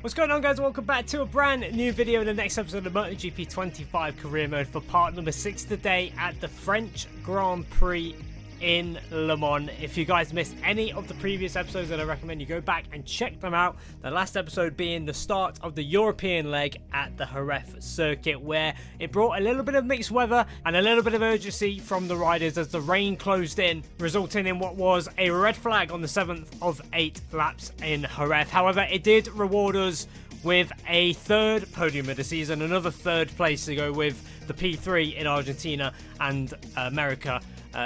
What's going on, guys? Welcome back to a brand new video in the next episode of MotoGP 25 career mode for part number 6 today at the French Grand Prix in Le Mans. If you guys missed any of the previous episodes, then I recommend you go back and check them out. The last episode being the start of the European leg at the Jerez circuit, where it brought a little bit of mixed weather and a little bit of urgency from the riders as the rain closed in, resulting in what was a red flag on the 7th of 8 laps in Jerez. However, it did reward us with a third podium of the season, another third place to go with the P3 in Argentina and America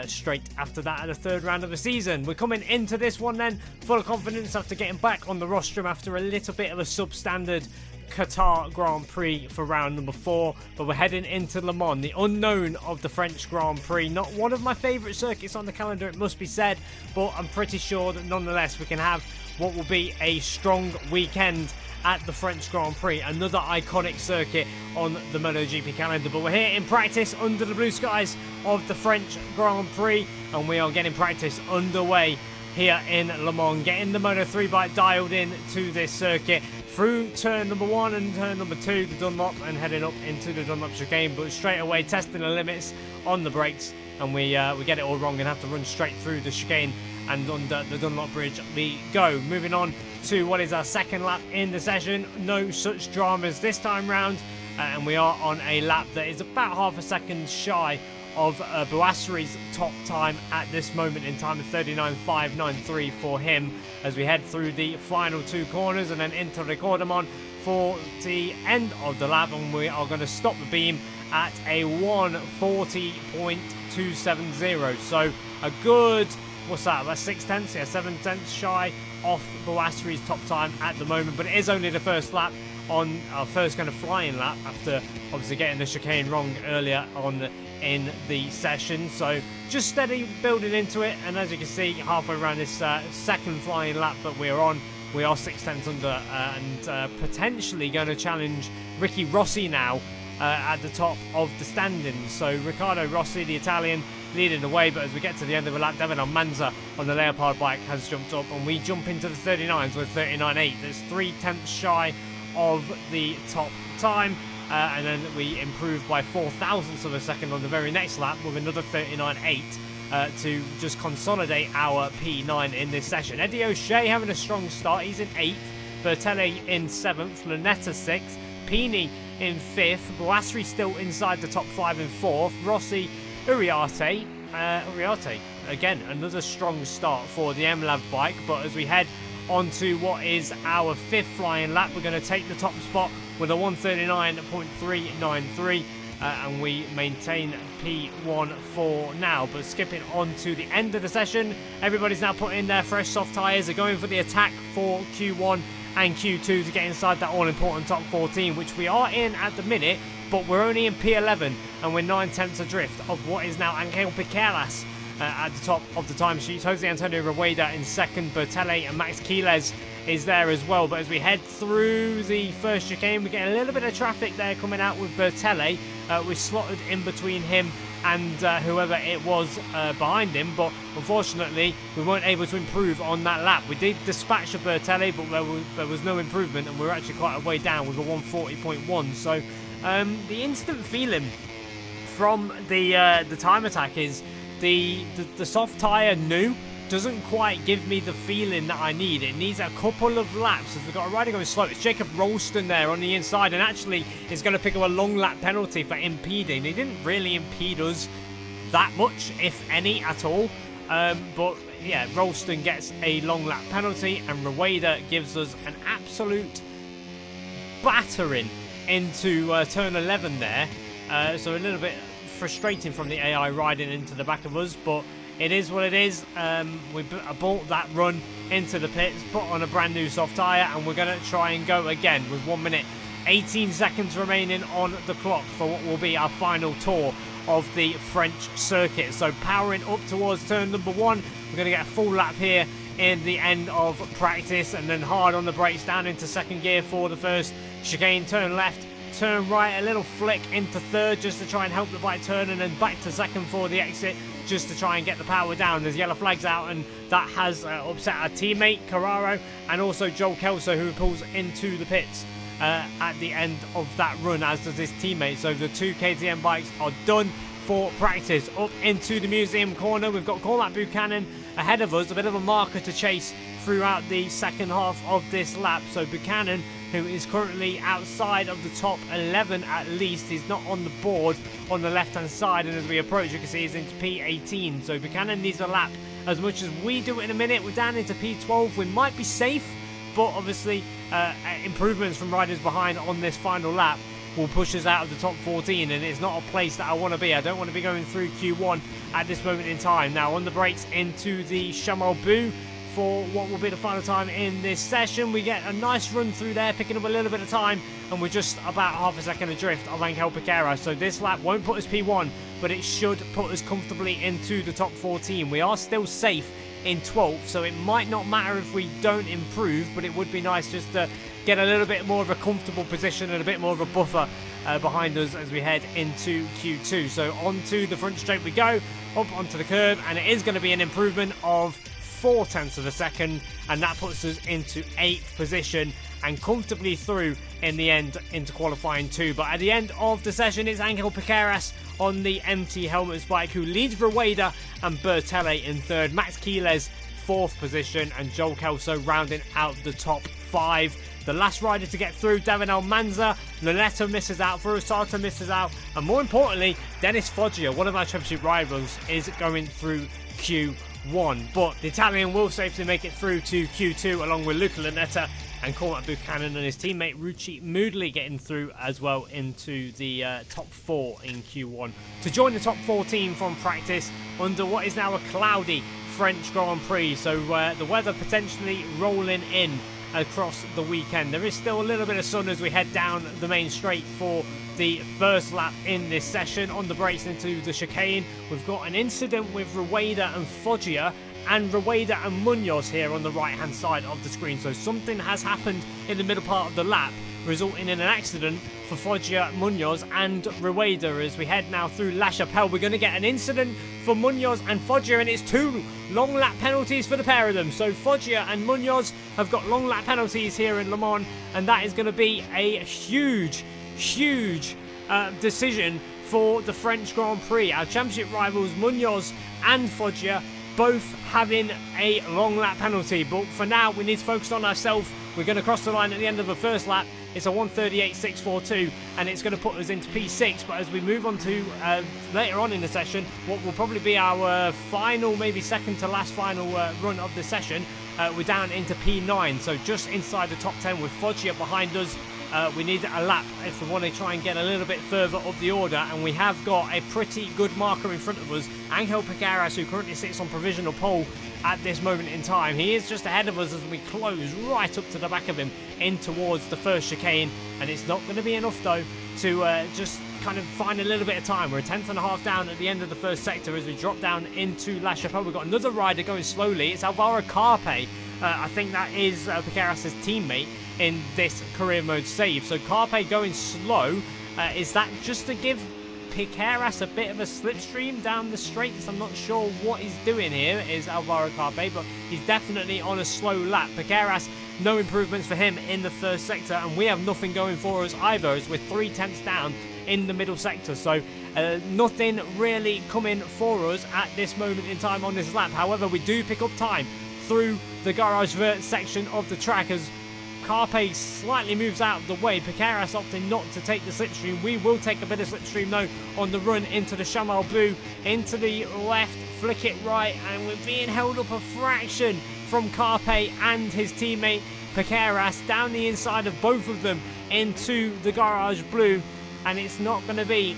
straight after that at the third round of the season. We're coming into this one then full of confidence after getting back on the rostrum after a little bit of a substandard Qatar Grand Prix for round number 4, but we're heading into Le Mans, the unknown of the French Grand Prix. Not one of my favourite circuits on the calendar, it must be said, but I'm pretty sure that nonetheless we can have what will be a strong weekend at the French Grand Prix, another iconic circuit on the MotoGP calendar. But we're here in practice under the blue skies of the French Grand Prix, and we are getting practice underway here in Le Mans, getting the Moto3 bike dialed in to this circuit through turn number 1 and turn number 2, the Dunlop, and heading up into the Dunlop chicane, but straight away testing the limits on the brakes, and we get it all wrong and have to run straight through the chicane and under the Dunlop bridge we go. Moving on to what is our second lap in the session. No such dramas this time round, and we are on a lap that is about half a second shy of Bouasseri's top time at this moment in time of 39.593 for him, as we head through the final 2 corners and then into the Cordemon for the end of the lap, and we are going to stop the beam at a 1:40.270. So a good, what's that, about 6/10, yeah, 7/10 shy off Bouasseri's top time at the moment, but it is only the first lap on our first kind of flying lap after obviously getting the chicane wrong earlier on in the session. So just steady building into it, and as you can see, halfway around this second flying lap that we're on, we are 6/10 under and potentially going to challenge Ricky Rossi now at the top of the standings. So Riccardo Rossi, the Italian, leading the way, but as we get to the end of the lap, David Almanza on the Leopard bike has jumped up, and we jump into the 39s with 39.8. That's 3/10 shy of the top time, and then we improve by 0.04 of a second on the very next lap with another 39.8 to just consolidate our P9 in this session. Eddie O'Shea having a strong start, he's in 8th, Bertelli in 7th, Lunetta 6th, Pini in 5th, Bouasseri still inside the top 5 in 4th, Rossi, Uriarte, again, another strong start for the MLAV bike, but as we head onto what is our 5th flying lap, we're going to take the top spot with a 1:39.393, and we maintain P1 for now. But skipping on to the end of the session, everybody's now putting in their fresh soft tyres. They're going for the attack for Q1 and Q2 to get inside that all-important top 14, which we are in at the minute, but we're only in P11 and we're 9/10 adrift of what is now Angel Piqueras at the top of the timesheets. Jose Antonio Rueda in 2nd, Bertelli and Max Quiles is there as well. But as we head through the first chicane, we get a little bit of traffic there coming out with Bertelli. We're slotted in between him and whoever it was behind him, but unfortunately we weren't able to improve on that lap. We did dispatch of Bertelli, but there was no improvement, and we were actually quite a way down with a 1:40.1. So the instant feeling from the time attack is the soft tyre new doesn't quite give me the feeling that I need. It needs a couple of laps as we've got a rider going slow. It's Jacob Rolston there on the inside, and actually is going to pick up a long lap penalty for impeding. He didn't really impede us that much, if any at all, but yeah, Rolston gets a long lap penalty, and Rueda gives us an absolute battering into turn 11 there. So a little bit frustrating from the AI riding into the back of us, but it is what it is. We bought that run into the pits, put on a brand new soft tyre, and we're going to try and go again with 1 minute 18 seconds remaining on the clock for what will be our final tour of the French circuit. So powering up towards turn number 1, we're going to get a full lap here in the end of practice, and then hard on the brakes down into 2nd gear for the first chicane. Turn left, turn right, a little flick into 3rd just to try and help the bike turn, and then back to 2nd for the exit. just to try and get the power down. There's yellow flags out, and that has upset our teammate Carraro and also Joel Kelso, who pulls into the pits at the end of that run, as does his teammate. So the 2 KTM bikes are done for practice. Up into the museum corner, we've got Cormac Buchanan ahead of us, a bit of a marker to chase throughout the second half of this lap. So Buchanan, who is currently outside of the top 11 at least, is not on the board on the left hand side, and as we approach you can see he's into P18. So Buchanan needs a lap as much as we do in a minute. We're down into P12. We might be safe, but obviously improvements from riders behind on this final lap will push us out of the top 14, and it's not a place that I want to be. I don't want to be going through Q1 at this moment in time. Now on the brakes into the Chamal Boo for what will be the final time in this session. We get a nice run through there, picking up a little bit of time, and we're just about half a second adrift of Angel Piqueras. So this lap won't put us P1, but it should put us comfortably into the top 14. We are still safe in 12th, so it might not matter if we don't improve, but it would be nice just to get a little bit more of a comfortable position and a bit more of a buffer behind us as we head into Q2. So onto the front straight we go, up onto the curb, and it is going to be an improvement of 0.4 of a second, and that puts us into 8th position and comfortably through in the end into qualifying 2. But at the end of the session, it's Angel Piqueras on the MT Helmets bike who leads Rueda and Bertelle in 3rd, Max Quiles 4th position, and Joel Kelso rounding out the top 5. The last rider to get through, David Almanza. Lunetta misses out, Furusato misses out, and more importantly, Dennis Foggia, one of our championship rivals, is going through Q1. But the Italian will safely make it through to Q2 along with Luca Lunetta and Cormac Buchanan and his teammate Rucci Moodley getting through as well into the top 4 in Q1 to join the top 14 from practice under what is now a cloudy French Grand Prix. So the weather potentially rolling in across the weekend. There is still a little bit of sun as we head down the main straight for the first lap in this session. On the brakes into the chicane, we've got an incident with Rueda and Foggia, and Rueda and Munoz here on the right hand side of the screen. So something has happened in the middle part of the lap, resulting in an accident for Foggia, Munoz and Rueda. As we head now through La Chapelle, we're going to get an incident for Munoz and Foggia, and it's 2 long lap penalties for the pair of them. So Foggia and Munoz have got long lap penalties here in Le Mans, and that is going to be a huge decision for the French Grand Prix. Our championship rivals Munoz and Foggia both having a long lap penalty, but for now we need to focus on ourselves. We're going to cross the line at the end of the first lap. It's a 1:38.642, and it's going to put us into P6. But as we move on to later on in the session, what will probably be our final, maybe second to last final run of the session, we're down into P9, so just inside the top 10 with Foggia behind us. We need a lap if we want to try and get a little bit further up the order, and we have got a pretty good marker in front of us. Angel Piqueras, who currently sits on provisional pole at this moment in time. He is just ahead of us as we close right up to the back of him in towards the first chicane, and it's not going to be enough though to just kind of find a little bit of time. We're a 10th.5 down at the end of the first sector as we drop down into La Chapelle. We've got another rider going slowly. It's Alvaro Carpe. I think that is Piqueras' teammate in this career mode save. So Carpe going slow. Is that just to give Piqueras a bit of a slipstream down the straights? I'm not sure what he's doing here, is Alvaro Carpe, but he's definitely on a slow lap. Piqueras, no improvements for him in the first sector, and we have nothing going for us either as we're 3/10 down in the middle sector. So nothing really coming for us at this moment in time on this lap. However, we do pick up time through the Garage Vert section of the track as Carpe slightly moves out of the way. Piqueras opting not to take the slipstream. We will take a bit of slipstream though on the run into the Chamal Blue, into the left, flick it right, and we're being held up a fraction from Carpe and his teammate Piqueras down the inside of both of them into the Garage Blue, and it's not going to be,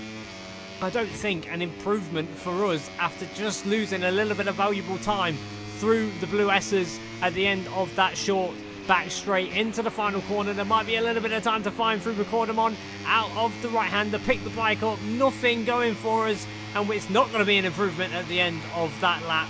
I don't think, an improvement for us after just losing a little bit of valuable time through the Blue S's at the end of that short back straight into the final corner. There might be a little bit of time to find through Recordamon out of the right hander, pick the bike up, nothing going for us, and it's not going to be an improvement at the end of that lap.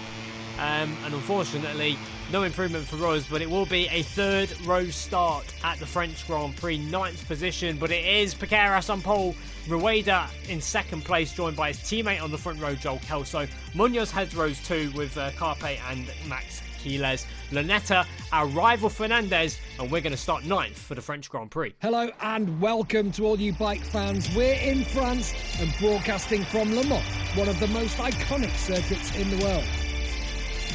And unfortunately, no improvement for us, but it will be a third row start at the French Grand Prix, 9th position, but it is Piqueras on pole, Rueda in second place, joined by his teammate on the front row, Joel Kelso. Munoz heads rows 2 with Carpe and Max Quiles. Lunetta, our rival Fernandez, and we're going to start 9th for the French Grand Prix. Hello and welcome to all you bike fans. We're in France and broadcasting from Le Mans, one of the most iconic circuits in the world.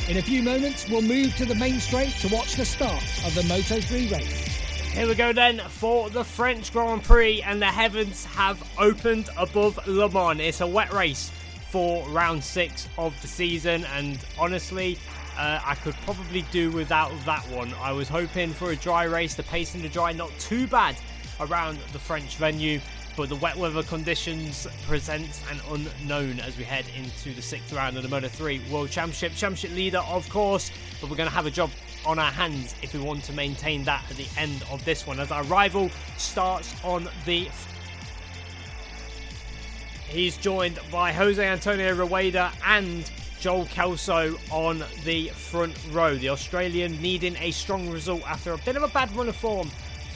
In a few moments, we'll move to the main straight to watch the start of the Moto3 race. Here we go then for the French Grand Prix, and the heavens have opened above Le Mans. It's a wet race for round 6 of the season, and honestly, I could probably do without that one. I was hoping for a dry race, the pace in the dry not too bad around the French venue, but the wet weather conditions present an unknown as we head into the 6th round of the Moto3 World Championship leader, of course, but we're going to have a job on our hands if we want to maintain that at the end of this one, as our rival starts on the... He's joined by Jose Antonio Rueda and Joel Kelso on the front row. The Australian needing a strong result after a bit of a bad run of form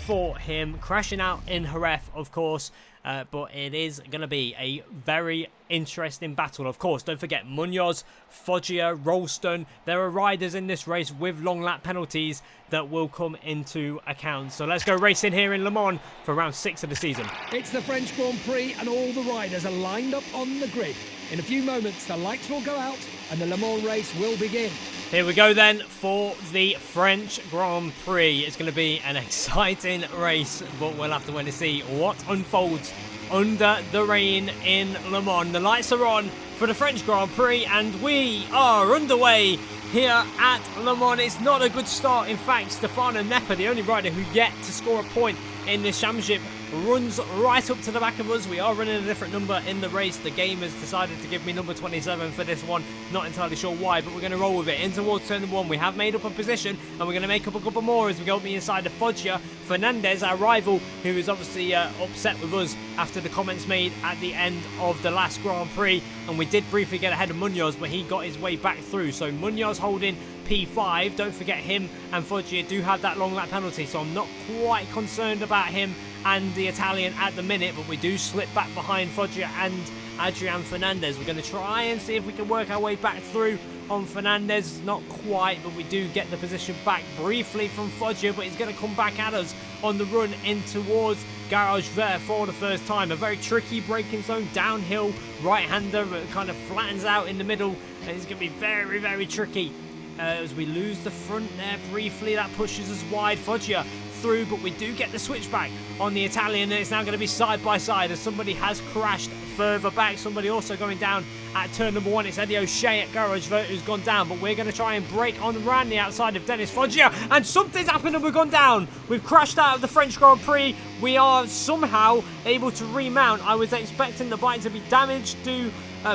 for him, crashing out in Jerez, of course, but it is going to be a very interesting battle. Of course, don't forget Munoz, Foggia, Ralston. There are riders in this race with long lap penalties that will come into account. So let's go racing here in Le Mans for round 6 of the season. It's the French Grand Prix and all the riders are lined up on the grid. In a few moments, the lights will go out and the Le Mans race will begin. Here we go then for the French Grand Prix. It's going to be an exciting race, but we'll have to wait and see what unfolds under the rain in Le Mans. The lights are on for the French Grand Prix and we are underway here at Le Mans. It's not a good start. In fact, Stefano Neppa, the only rider who yet to score a point in this championship, runs right up to the back of us. We are running a different number in the race. The game has decided to give me number 27 for this one. Not entirely sure why, but we're going to roll with it. In towards turn 1, we have made up a position, and we're going to make up a couple more as we go up the inside of Foggia. Fernandez, our rival, who is obviously upset with us after the comments made at the end of the last Grand Prix, and we did briefly get ahead of Munoz, but he got his way back through. So Munoz holding P5. Don't forget him and Foggia do have that long lap penalty, so I'm not quite concerned about him and the Italian at the minute, but we do slip back behind Foggia and Adrian Fernandez. We're going to try and see if we can work our way back through on Fernandez. Not quite, but we do get the position back briefly from Foggia, but he's going to come back at us on the run in towards Garage Vert for the first time. A very tricky braking zone, downhill, right-hander, kind of flattens out in the middle, and it's going to be very, very tricky. As we lose the front there briefly, that pushes us wide. Foggia through, but we do get the switchback on the Italian, and it's now going to be side by side as somebody has crashed further back. Somebody also going down at turn number 1. It's Eddie O'Shea at Garage Vert who's gone down, but we're going to try and break on around the outside of Dennis Foggia, and something's happened and we've gone down. We've crashed out of the French Grand Prix. We are somehow able to remount. I was expecting the bike to be damaged to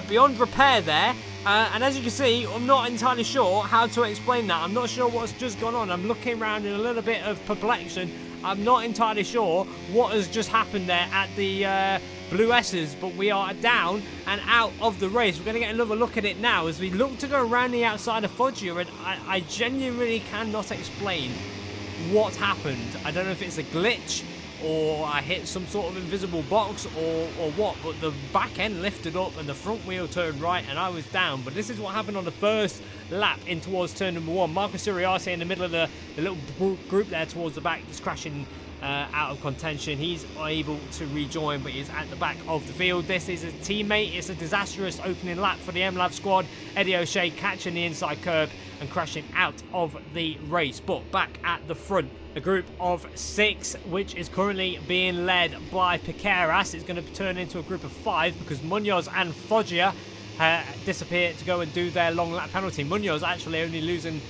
beyond repair there. And as you can see, I'm not entirely sure how to explain that. I'm not sure what's just gone on. I'm looking around in a little bit of perplexion. I'm not entirely sure what has just happened there at the Blue S's, but we are down and out of the race. We're going to get another look at it now as we look to go around the outside of Foggia, and I genuinely cannot explain what happened. I don't know if it's a glitch or I hit some sort of invisible box or what, but the back end lifted up and the front wheel turned right and I was down. But this is what happened on the first lap in towards turn number 1. Marcus Uriarte in the middle of the little group there towards the back, just crashing out of contention. He's able to rejoin, but he's at the back of the field. This is a teammate. It's a disastrous opening lap for the MLab squad. Eddie O'Shea catching the inside curb and crashing out of the race. But back at the front, a group of 6, which is currently being led by Piqueras. It's going to turn into a group of 5 because Munoz and Foggia disappear to go and do their long lap penalty. Munoz actually only losing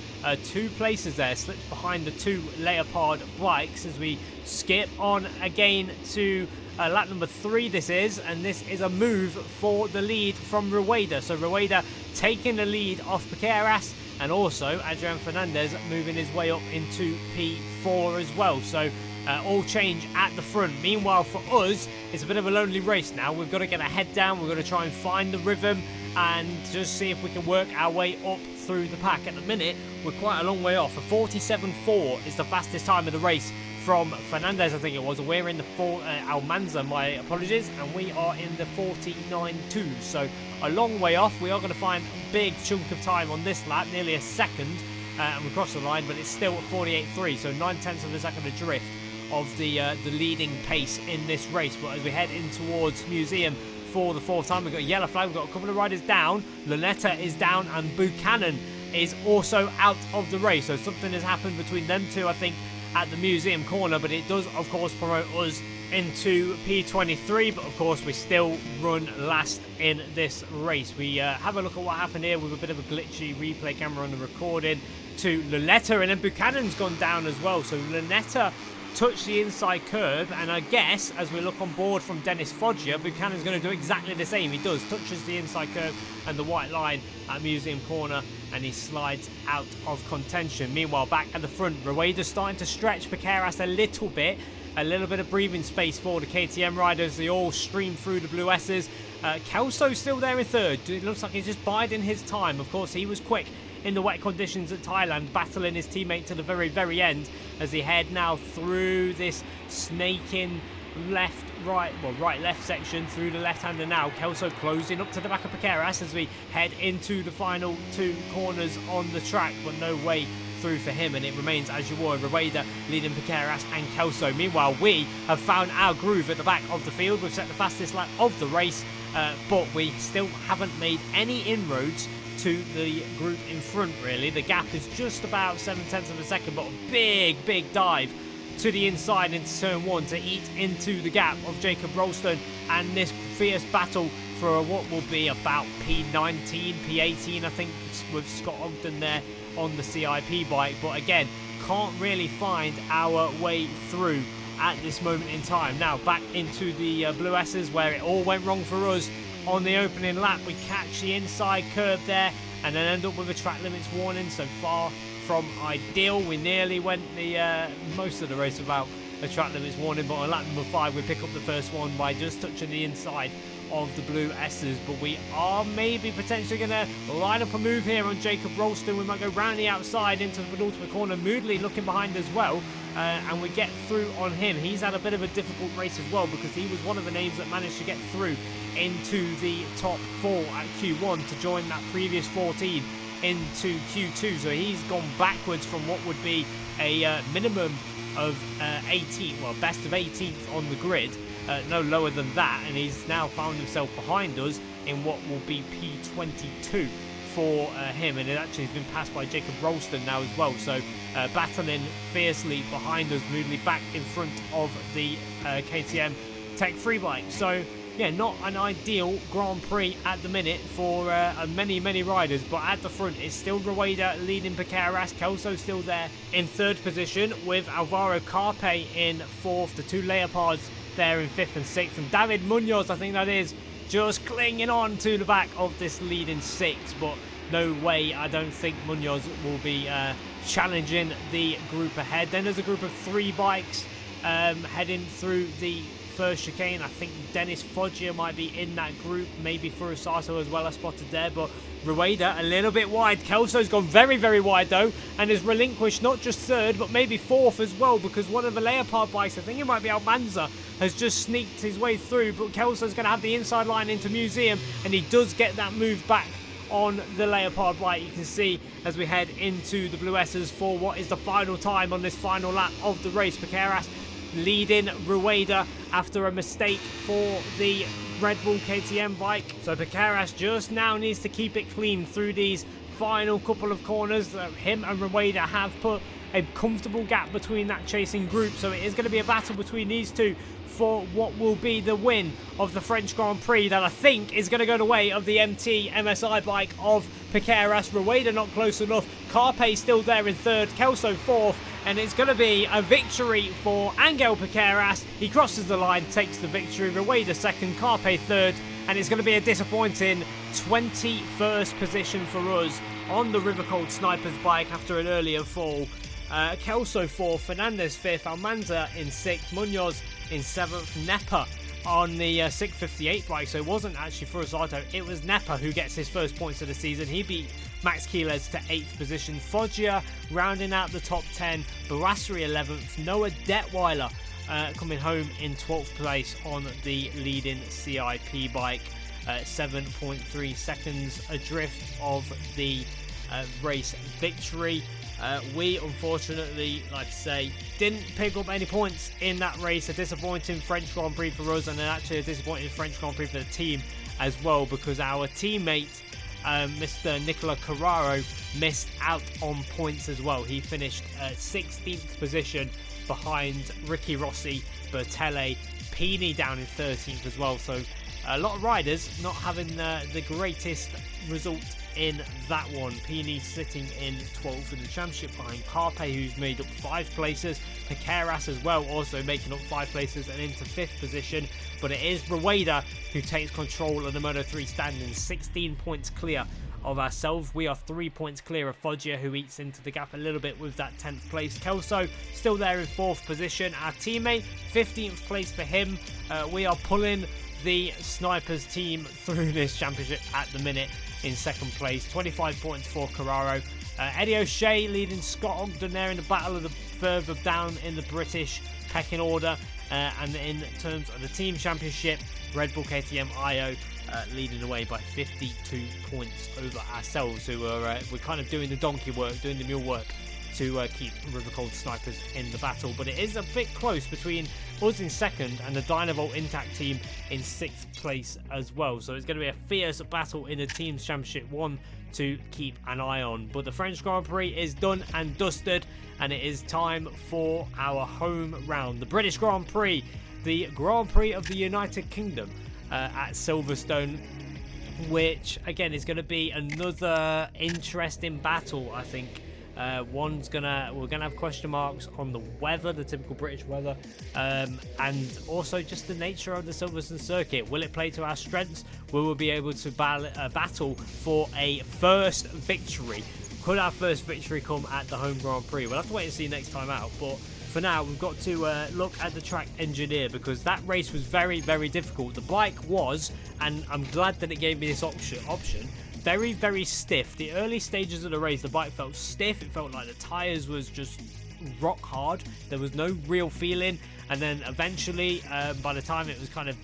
2 places there, slips behind the 2 Leopard bikes as we skip on again to lap number 3 this is, and this is a move for the lead from Rueda. So Rueda taking the lead off Piqueras, and also Adrian Fernandez moving his way up into P4 as well. So all change at the front. Meanwhile, for us, it's a bit of a lonely race now. We've got to get our head down. We've got to try and find the rhythm and just see if we can work our way up through the pack. At the minute, we're quite a long way off. A 47.4 is the fastest time of the race from Fernandez, I think it was. We're in the Almanza, my apologies, and we are in the 49.2. So a long way off. We are going to find a big chunk of time on this lap, nearly a second, and we cross the line, but it's still at 48.3, so 9/10 of a second adrift of the leading pace in this race. But as we head in towards Museum for the fourth time, we've got a yellow flag, we've got a couple of riders down, Lunetta is down, and Buchanan is also out of the race. So something has happened between them two, I think, at the Museum corner, but it does of course promote us into P23, but of course we still run last in this race. We have a look at what happened here with a bit of a glitchy replay camera on the recording to Lunetta, and then Buchanan's gone down as well. So Lunetta touched the inside curb, and I guess as we look on board from Dennis Foggia, Buchanan's going to do exactly the same. He touches the inside curb and the white line at Museum corner, and he slides out of contention. Meanwhile, back at the front, Rueda's starting to stretch Piqueras a little bit of breathing space for the KTM riders. They all stream through the Blue S's. Kelso's still there in third. It looks like he's just biding his time. Of course, he was quick in the wet conditions at Thailand, battling his teammate to the very, very end as they head now through this snaking right-left section through the left-hander now. Kelso closing up to the back of Piqueras as we head into the final two corners on the track, but no way through for him, and it remains as you were, Rueda leading Piqueras and Kelso. Meanwhile, we have found our groove at the back of the field. We've set the fastest lap of the race, but we still haven't made any inroads to the group in front, really. The gap is just about 7/10 of a second, but a big dive to the inside into turn one to eat into the gap of Jacob Ralston, and this fierce battle for what will be about P19, P18, I think, with Scott Ogden there on the CIP bike. But again, can't really find our way through at this moment in time. Now back into the Blue S's, where it all went wrong for us on the opening lap. We catch the inside curb there and then end up with a track limits warning. So far from ideal. We nearly went the most of the race without a track limits warning, but on lap number 5 we pick up the first one by just touching the inside of the Blue S's. But we are maybe potentially going to line up a move here on Jacob Ralston. We might go round the outside into the penultimate corner. Moodley looking behind as well, and we get through on him. He's had a bit of a difficult race as well, because he was one of the names that managed to get through into the top 4 at Q1 to join that previous 14 into Q2. So he's gone backwards from what would be a minimum of 18, well, best of 18th on the grid, no lower than that, and he's now found himself behind us in what will be P22 for him, and it actually has been passed by Jacob Ralston now as well. So battling fiercely behind us, Moodley back in front of the KTM Tech 3 bike. So yeah, not an ideal Grand Prix at the minute for many riders, but at the front it's still Rueda leading Piqueras. Kelso still there in third position with Alvaro Carpe in fourth, the two Leopards there in fifth and sixth, and David Munoz, I think that is, just clinging on to the back of this leading six. But no way, I don't think Munoz will be challenging the group ahead. Then there's a group of 3 bikes heading through the first chicane. I think Dennis Foggia might be in that group, maybe Furusato as well, I spotted there. But Rueda a little bit wide. Kelso's gone very wide though, and has relinquished not just third but maybe fourth as well, because one of the Leopard bikes, I think it might be Almanza, has just sneaked his way through. But Kelso's going to have the inside line into Museum, and he does get that move back on the Leopard bike. You can see as we head into the Blue S's for what is the final time on this final lap of the race. Piqueras leading Rueda after a mistake for the Red Bull KTM bike. So Piqueras just now needs to keep it clean through these final couple of corners. Him and Rueda have put a comfortable gap between that chasing group, so it is going to be a battle between these two for what will be the win of the French Grand Prix, that I think is going to go the way of the MT MSI bike of Piqueras. Rueda not close enough. Carpe still there in third, Kelso fourth, and it's going to be a victory for Angel Piqueras. He crosses the line, takes the victory. Rueda second, Carpe third, and it's going to be a disappointing 21st position for us on the River Cold Snipers bike after an earlier fall. Kelso 4th, Fernandez 5th, Almanza in 6th, Munoz in 7th, Nepa on the 658 bike, so it wasn't actually Furusato, it was Nepa who gets his first points of the season. He beat Max Quiles to 8th position, Foggia rounding out the top 10, Barasseri 11th, Noah Detweiler coming home in 12th place on the leading CIP bike, 7.3 seconds adrift of the race victory. We unfortunately, like I say, didn't pick up any points in that race. A disappointing French Grand Prix for us, and actually a disappointing French Grand Prix for the team as well, because our teammate Mr. Nicola Carraro missed out on points as well. He finished 16th position behind Ricky Rossi, Bertelle, Pini down in 13th as well. So a lot of riders not having the greatest result in that one. Pini sitting in 12th in the championship behind Carpe, who's made up 5 places. Piqueras as well, also making up 5 places and into 5th position. But it is Rueda who takes control of the Moto3 standings, 16 points clear of ourselves. We are 3 points clear of Foggia, who eats into the gap a little bit with that 10th place. Kelso still there in 4th position. Our teammate, 15th place for him. We are pulling the Snipers team through this championship at the minute in 2nd place. 25 points for Carraro. Eddie O'Shea leading Scott Ogden there in the battle of the further down in the British pecking order. And in terms of the team championship, Red Bull KTM IO leading away by 52 points over ourselves, who are we're kind of doing the donkey work, doing the mule work to keep River Cold Snipers in the battle. But it is a bit close between us in 2nd and the Dynavolt Intact team in 6th place as well. So it's going to be a fierce battle in the team's championship, one to keep an eye on. But the French Grand Prix is done and dusted, and it is time for our home round, the British Grand Prix, the Grand Prix of the United Kingdom at Silverstone, which again is going to be another interesting battle. I think we're gonna have question marks on the weather, the typical British weather, and also just the nature of the Silverstone circuit. Will it play to our strengths? Will we be able to battle for a first victory? Could our first victory come at the home Grand Prix? We'll have to wait and see next time out, but for now we've got to look at the track engineer, because that race was very, very difficult. The bike was, and I'm glad that it gave me this option, very, very stiff. The early stages of the race, the bike felt stiff. It felt like the tyres was just rock hard. There was no real feeling. And then eventually, by the time it was kind of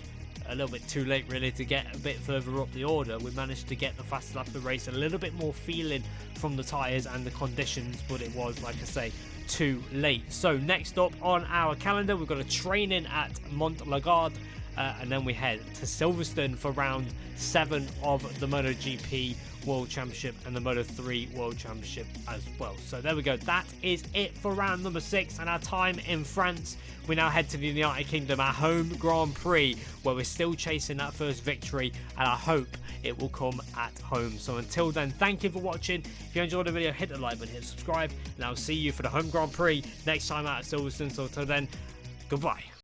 a little bit too late really to get a bit further up the order, we managed to get the fastest lap of the race, a little bit more feeling from the tyres and the conditions, but it was, like I say, too late. So next up on our calendar, we've got a training at Montlagarde, and then we head to Silverstone for round 7 of the MotoGP World Championship and the Moto3 World Championship as well. So there we go. That is it for round number 6 and our time in France. We now head to the United Kingdom, our home Grand Prix, where we're still chasing that first victory, and I hope it will come at home. So until then, thank you for watching. If you enjoyed the video, hit the like button, hit subscribe, and I'll see you for the home Grand Prix next time out at Silverstone. So until then, goodbye.